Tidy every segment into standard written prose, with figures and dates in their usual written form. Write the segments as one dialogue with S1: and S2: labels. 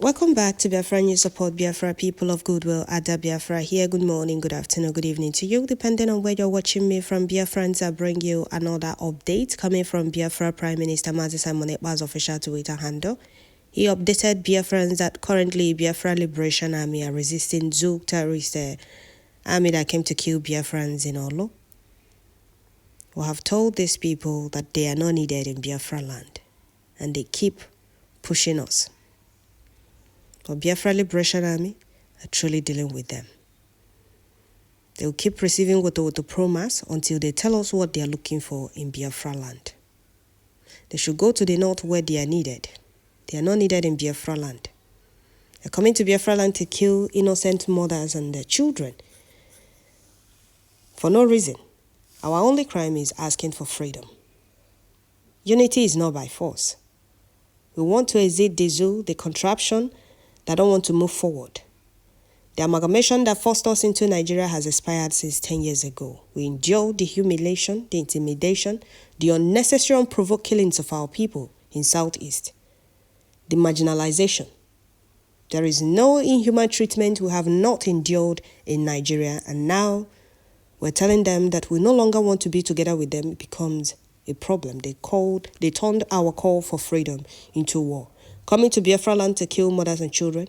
S1: Welcome back to Biafra News Support Biafra, people of goodwill. Ada Biafra here. Good morning, good afternoon, good evening to you, depending on where you're watching me from. Biafrans, I bring you another update coming from Biafra Prime Minister Mazi Simon Ekpa's official Twitter handle. He updated Biafrans that currently Biafra Liberation Army are resisting Tèrrøríst, army that came to kill Biafrans in Orlu. We have told these people that they are not needed in Biafra land, and they keep pushing us. But Biafra Liberation Army are truly dealing with them. They will keep receiving Wotowoto promise until they tell us what they are looking for in Biafra land. They should go to the north where they are needed. They are not needed in Biafra land. They are coming to Biafra land to kill innocent mothers and their children for no reason. Our only crime is asking for freedom. Unity is not by force. We want to exit the zoo, the contraption that don't want to move forward. The amalgamation that forced us into Nigeria has expired since 10 years ago. We endured the humiliation, the intimidation, the unnecessary unprovoked killings of our people in Southeast, the marginalization. There is no inhuman treatment we have not endured in Nigeria, and now we're telling them that we no longer want to be together with them. It becomes a problem. They turned our call for freedom into war. Coming to Biafra land to kill mothers and children,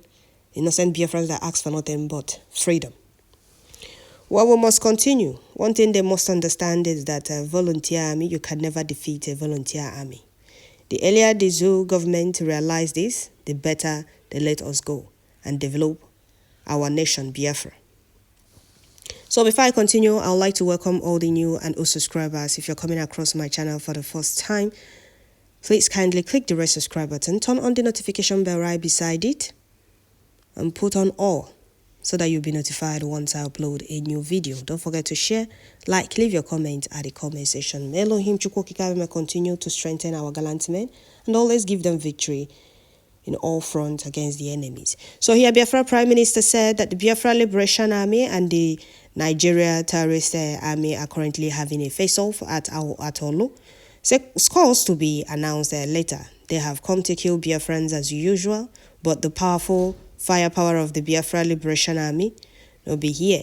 S1: innocent Biafrans that ask for nothing but freedom. Well, we must continue. One thing they must understand is that a volunteer army, you can never defeat a volunteer army. The earlier the zoo government realize this, the better they let us go and develop our nation, Biafra. So before I continue, I would like to welcome all the new and old subscribers. If you're coming across my channel for the first time, please kindly click the red subscribe button, turn on the notification bell right beside it, and put on all so that you'll be notified once I upload a new video. Don't forget to share, like, leave your comment at the comment section. May Elohim Chukwokika may continue to strengthen our gallant men and always give them victory in all fronts against the enemies. So here, Biafra Prime Minister said that the Biafra Liberation Army and the Nigeria Tèrrøríst Army are currently having a face-off at Orlu. Scores to be announced later. They have come to kill Biafrans as usual, but the powerful firepower of the Biafra Liberation Army will be here.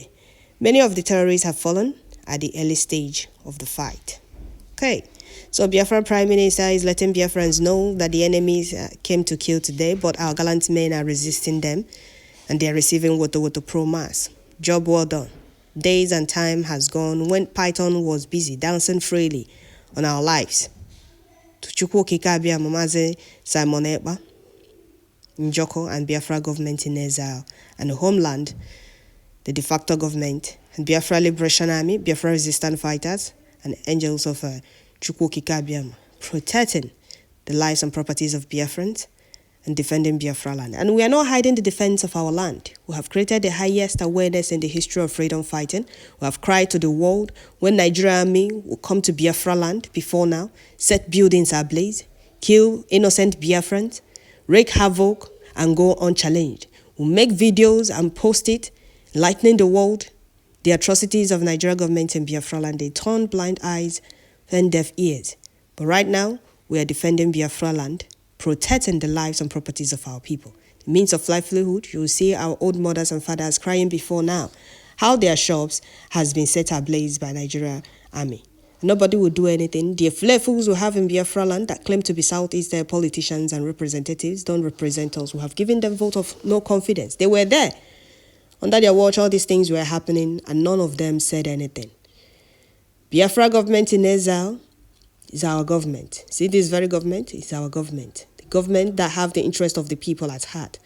S1: Many of the terrorists have fallen at the early stage of the fight. Okay, so Biafra Prime Minister is letting Biafrans know that the enemies came to kill today, but our gallant men are resisting them, and they are receiving Wotowoto promise. Job well done. Days and time has gone when Python was busy dancing freely on our lives. To Chukwokika Mazi Simon Ekpa, Njoko and Biafra government in exile, and the homeland, the de facto government, and Biafra Liberation Army, Biafra resistant fighters, and angels of Chukwokika protecting the lives and properties of Biafrans and defending Biafra land. And we are not hiding the defense of our land. We have created the highest awareness in the history of freedom fighting. We have cried to the world when Nigeria Army will come to Biafra land before now, set buildings ablaze, kill innocent Biafrans, wreak havoc, and go unchallenged. We'll make videos and post it, enlightening the world. The atrocities of Nigeria government in Biafra land, they turn blind eyes and deaf ears. But right now, we are defending Biafra land, protecting the lives and properties of our people. The means of livelihood, you will see our old mothers and fathers crying before now, how their shops has been set ablaze by Nigeria Army. Nobody will do anything. The fools we have in Biafra land that claim to be Southeast politicians and representatives don't represent us. We have given them vote of no confidence. They were there. Under their watch, all these things were happening, and none of them said anything. Biafra government in exile is our government. See, this very government is our government. The government that have the interest of the people at heart.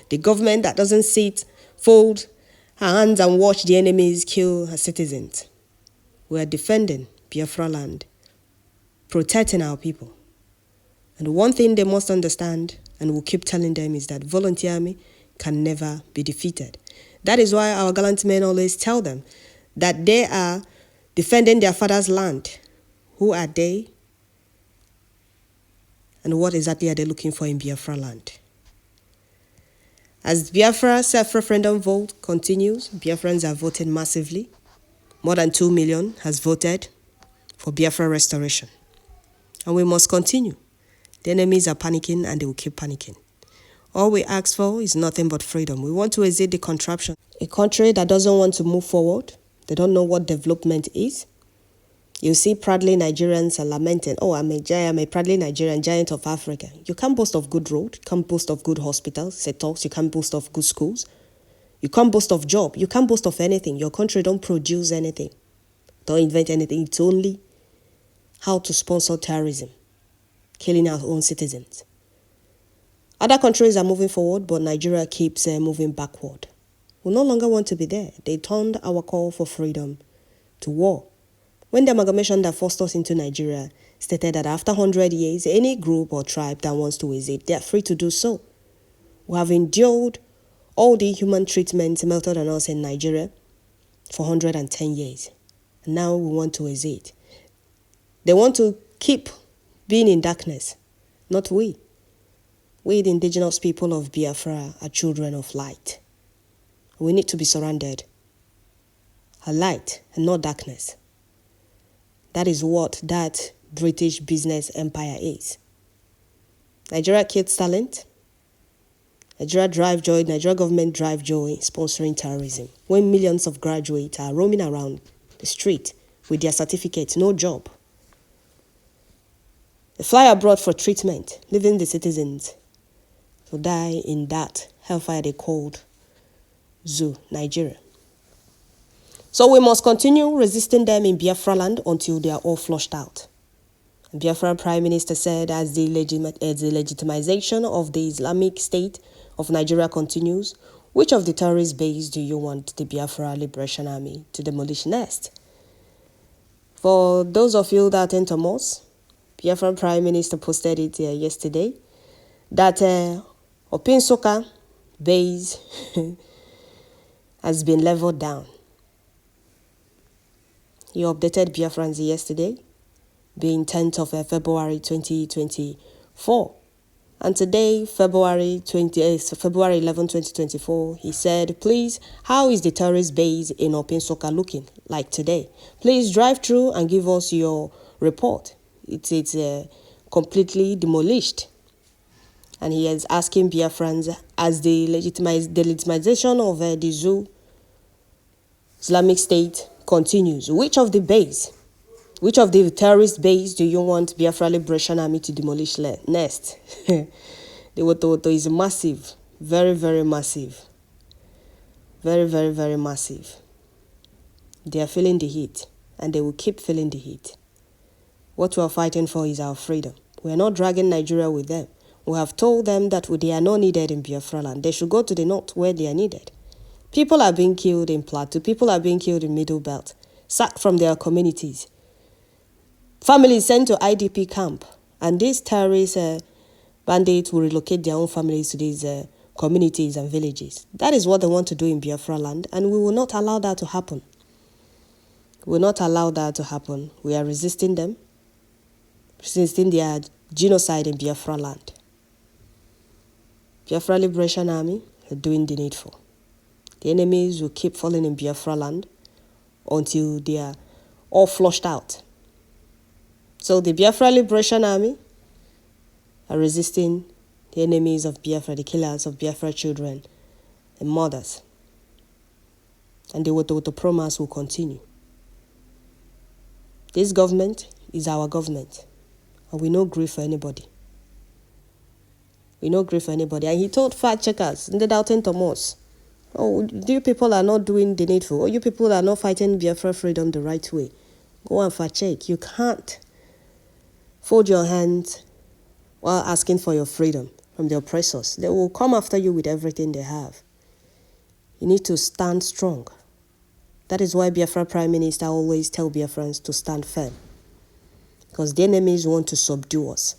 S1: The government that doesn't sit, fold her hands and watch the enemies kill her citizens. We are defending Biafra land, protecting our people. And one thing they must understand, and we'll keep telling them, is that volunteer army can never be defeated. That is why our gallant men always tell them that they are defending their father's land. Who are they? And what exactly are they looking for in Biafra land? As Biafra self-referendum vote continues, Biafrans are voting massively. More than 2 million has voted for Biafra restoration. And we must continue. The enemies are panicking and they will keep panicking All we ask for is nothing but freedom. We want to exit the contraption. A country that doesn't want to move forward, they don't know what development is. You see proudly Nigerians are lamenting, oh, I'm a proudly Nigerian, giant of Africa. You can't boast of good road, you can't boast of good hospitals, you can't boast of good schools. You can't boast of job, you can't boast of anything. Your country don't produce anything, don't invent anything. It's only how to sponsor terrorism, killing our own citizens. Other countries are moving forward, but Nigeria keeps moving backward. We no longer want to be there. They turned our call for freedom to war. When the amalgamation that forced us into Nigeria stated that after 100 years, any group or tribe that wants to exit, they are free to do so. We have endured all the human treatment melted on us in Nigeria for 110 years. And now we want to exit. They want to keep being in darkness, not we. We, the indigenous people of Biafra, are children of light. We need to be surrounded. A light and not darkness. That is what that British business empire is. Nigeria kills talent. Nigeria government drive joy sponsoring terrorism. When millions of graduates are roaming around the street with their certificates, no job. They fly abroad for treatment, leaving the citizens to die in that hellfire they called Zoo, Nigeria. So we must continue resisting them in Biafra land until they are all flushed out. The Biafra Prime Minister said as the legitimization of the Islamic State of Nigeria continues, which of the terrorist bases do you want the Biafra Liberation Army to demolish next? For those of you that ain't Thomas, Biafra Prime Minister posted it yesterday that Opinsoka base has been leveled down. He updated Biafrans yesterday, being 10th of February 2024. And today, February 11, 2024, he said, please, how is the terrorist base in Opinsoka looking like today? Please drive through and give us your report. It's completely demolished. And he is asking Biafrans, as the legitimization of the Zoo Islamic State continues, which of the terrorist base do you want Biafra Liberation Army to demolish next? The Wotowoto is massive, very, very massive. Very, very, very massive. They are feeling the heat, and they will keep feeling the heat. What we are fighting for is our freedom. We are not dragging Nigeria with them. We have told them that they are not needed in Biafra land. They should go to the north where they are needed. People are being killed in Plateau. People are being killed in Middle Belt, sacked from their communities. Families sent to IDP camp. And these terrorist bandits will relocate their own families to these communities and villages. That is what they want to do in Biafra land, and we will not allow that to happen. We will not allow that to happen. We are resisting them, resisting their genocide in Biafra land. Biafra Liberation Army are doing the needful. The enemies will keep falling in Biafra land until they are all flushed out. So the Biafra Liberation Army are resisting the enemies of Biafra, the killers of Biafra children and mothers. And the Wotowoto promise will continue. This government is our government, and we no grief for anybody. We no grief for anybody. And he told fact checkers, in the doubting Thomas, oh, you people are not doing the needful. Oh, you people are not fighting Biafra freedom the right way. Go and fact check. You can't fold your hands while asking for your freedom from the oppressors. They will come after you with everything they have. You need to stand strong. That is why Biafra Prime Minister always tell Biafrans to stand firm. Because the enemies want to subdue us.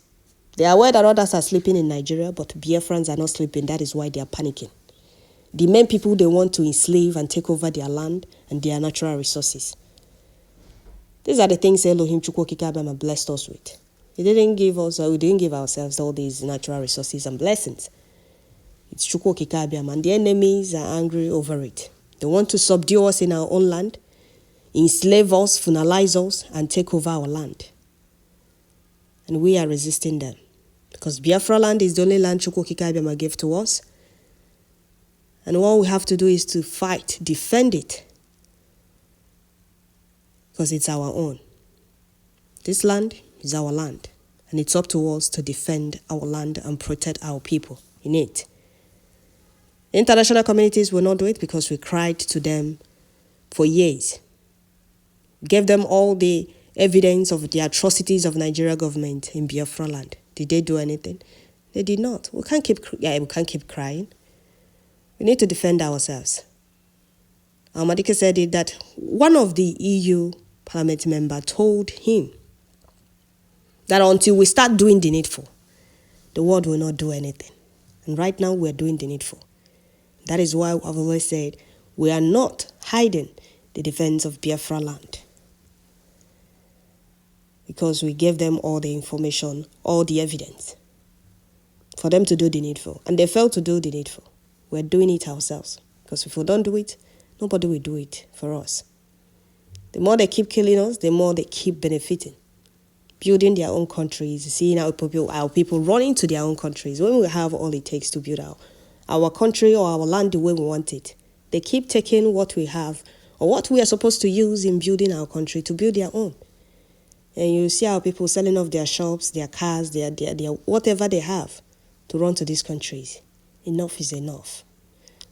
S1: They are aware that others are sleeping in Nigeria, but Biafrans are not sleeping. That is why they are panicking. The main people they want to enslave and take over their land and their natural resources. These are the things Elohim Chukwokikabama blessed us with. He didn't give us, or we didn't give ourselves all these natural resources and blessings. It's Chukwokikabama, and the enemies are angry over it. They want to subdue us in our own land, enslave us, funalize us, and take over our land. And we are resisting them. Because Biafra land is the only land Chukwokika gave to us. And all we have to do is to fight, defend it. Because it's our own. This land is our land. And it's up to us to defend our land and protect our people in it. International communities will not do it because we cried to them for years. Gave them all the evidence of the atrocities of Nigeria government in Biafra land. Did they do anything? They did not. We can't keep crying. We need to defend ourselves. Amadike said it that one of the EU Parliament member told him that until we start doing the needful, the world will not do anything. And right now we're doing the needful. That is why I've always said we are not hiding the defense of Biafra land. Because we gave them all the information, all the evidence for them to do the needful. And they failed to do the needful. We're doing it ourselves. Because if we don't do it, nobody will do it for us. The more they keep killing us, the more they keep benefiting. Building their own countries, seeing our people running to their own countries when we have all it takes to build our country or our land the way we want it. They keep taking what we have or what we are supposed to use in building our country to build their own. And you see our people selling off their shops, their cars, their whatever they have to run to these countries. Enough is enough.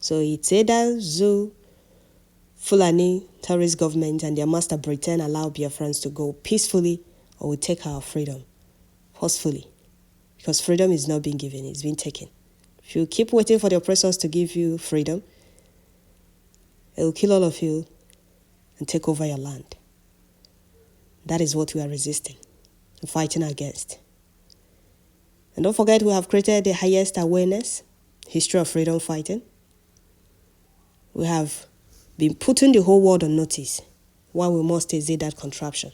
S1: So it's either Zoo, Fulani, terrorist government and their master Britain allow Biafrans to go peacefully or we take our freedom forcefully. Because freedom is not being given, it's being taken. If you keep waiting for the oppressors to give you freedom, it will kill all of you and take over your land. That is what we are resisting and fighting against. And don't forget, we have created the highest awareness, history of freedom fighting. We have been putting the whole world on notice why we must exit that contraption.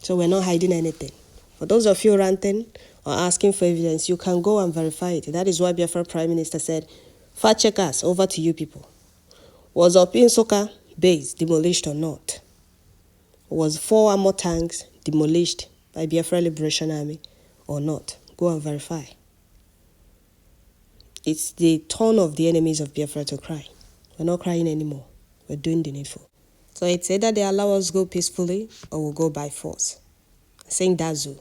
S1: So we're not hiding anything. For those of you ranting or asking for evidence, you can go and verify it. That is why Biafra Prime Minister said, fact checkers, over to you people. Was Opin Soka base demolished or not? Was 4 armor tanks demolished by Biafra Liberation Army or not? Go and verify. It's the turn of the enemies of Biafra to cry. We're not crying anymore. We're doing the needful. So it's either they allow us to go peacefully or we'll go by force. Saying that Zoo.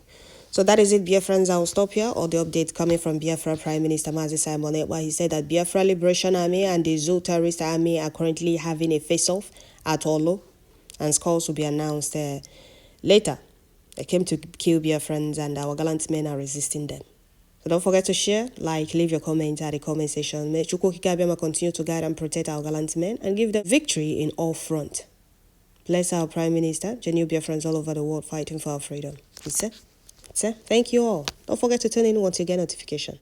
S1: So that is it, Biafrans. I will stop here. All the updates coming from Biafra Prime Minister Mazi Simon Ekpa. He said that Biafra Liberation Army and the Zoo Terrorist Army are currently having a face-off at Orlu, and scores will be announced later. They came to kill Biafrans and our gallant men are resisting them. So don't forget to share, like, leave your comments at the comment section. May Chukwokika continue to guide and protect our gallant men and give them victory in all fronts. Bless our Prime Minister, genuine Biafrans all over the world fighting for our freedom. Thank you all. Don't forget to turn in once you get notification.